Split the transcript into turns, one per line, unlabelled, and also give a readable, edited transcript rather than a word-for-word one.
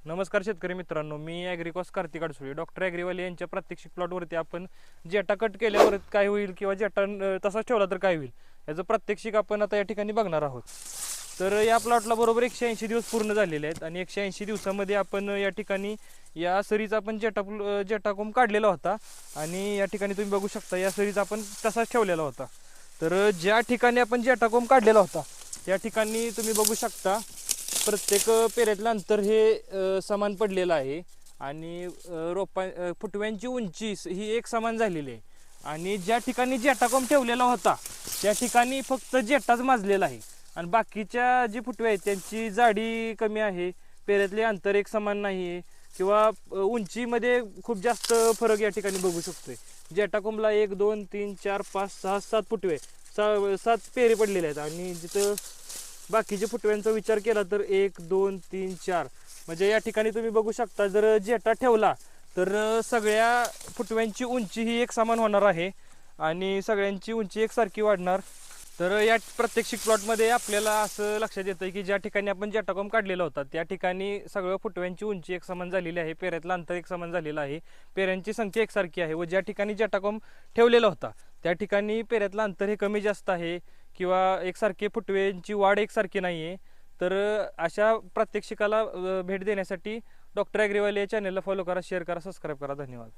नमस्कार शेतकरी मित्रांनो, मी ॲग्रिकॉस कार्तिक अडसुळे डॉक्टर ॲग्रीवाले यांच्या प्रात्यक्षिक प्लॉटवरती आपण जेटा कट केल्यावर काय होईल किंवा जेटा तसाच ठेवला तर काय होईल याचं प्रात्यक्षिक आपण आता या ठिकाणी बघणार आहोत. तर या प्लॉटला बरोबर 180 दिवस पूर्ण झालेले आहेत आणि 180 दिवसामध्ये आपण या ठिकाणी या सरीचा आपण जेटा कोंब काढलेला होता आणि या ठिकाणी तुम्ही बघू शकता या सरीचा आपण तसाच ठेवलेला होता. तर ज्या ठिकाणी आपण जेटा कोंब काढलेला होता त्या ठिकाणी तुम्ही बघू शकता प्रत्येक पेऱ्यातलं अंतर हे समान पडलेलं आहे आणि फुटव्यांची उंची ही एक समान झालेली आहे आणि ज्या ठिकाणी जेटा कोंब ठेवलेला होता त्या ठिकाणी फक्त जेटाच माजलेला आहे आणि बाकीच्या जी फुटवे आहेत त्यांची जाडी कमी आहे, पेऱ्यातले अंतर एक समान नाही आहे किंवा उंचीमध्ये खूप जास्त फरक या ठिकाणी बघू शकतोय. जेटा कोंबला 1 2 3 4 5 6 7 फुटवे 7 पेरे पडलेले आहेत आणि जिथं बाकीचे फुटव्यांचा विचार केला तर 1 2 3 4 म्हणजे या ठिकाणी तुम्ही बघू शकता जर जेटा ठेवला तर सगळ्या फुटव्यांची उंची ही एक समान होणार आहे आणि सगळ्यांची उंची एकसारखी वाढणार. तर या प्रात्यक्षिक प्लॉटमध्ये आपल्याला असं लक्षात येतं की ज्या ठिकाणी आपण जेटा कोंब काढलेला होता त्या ठिकाणी सगळ्या फुटव्यांची उंची एक समान झालेली आहे, पेऱ्यातलं अंतर एक समान झालेलं आहे, पेऱ्यांची संख्या एकसारखी आहे व ज्या ठिकाणी जेटा कोंब ठेवलेला होता त्या ठिकाणी पेऱ्यातलं अंतर हे कमी जास्त आहे किंवा एकसारखे फुटव्यांची वाढ एकसारखी नाही आहे. तर अशा प्रात्यक्षिकाला भेट देण्यासाठी डॉक्टर ॲग्रीवाले या चॅनलला फॉलो करा, शेअर करा, सबस्क्राईब करा. धन्यवाद.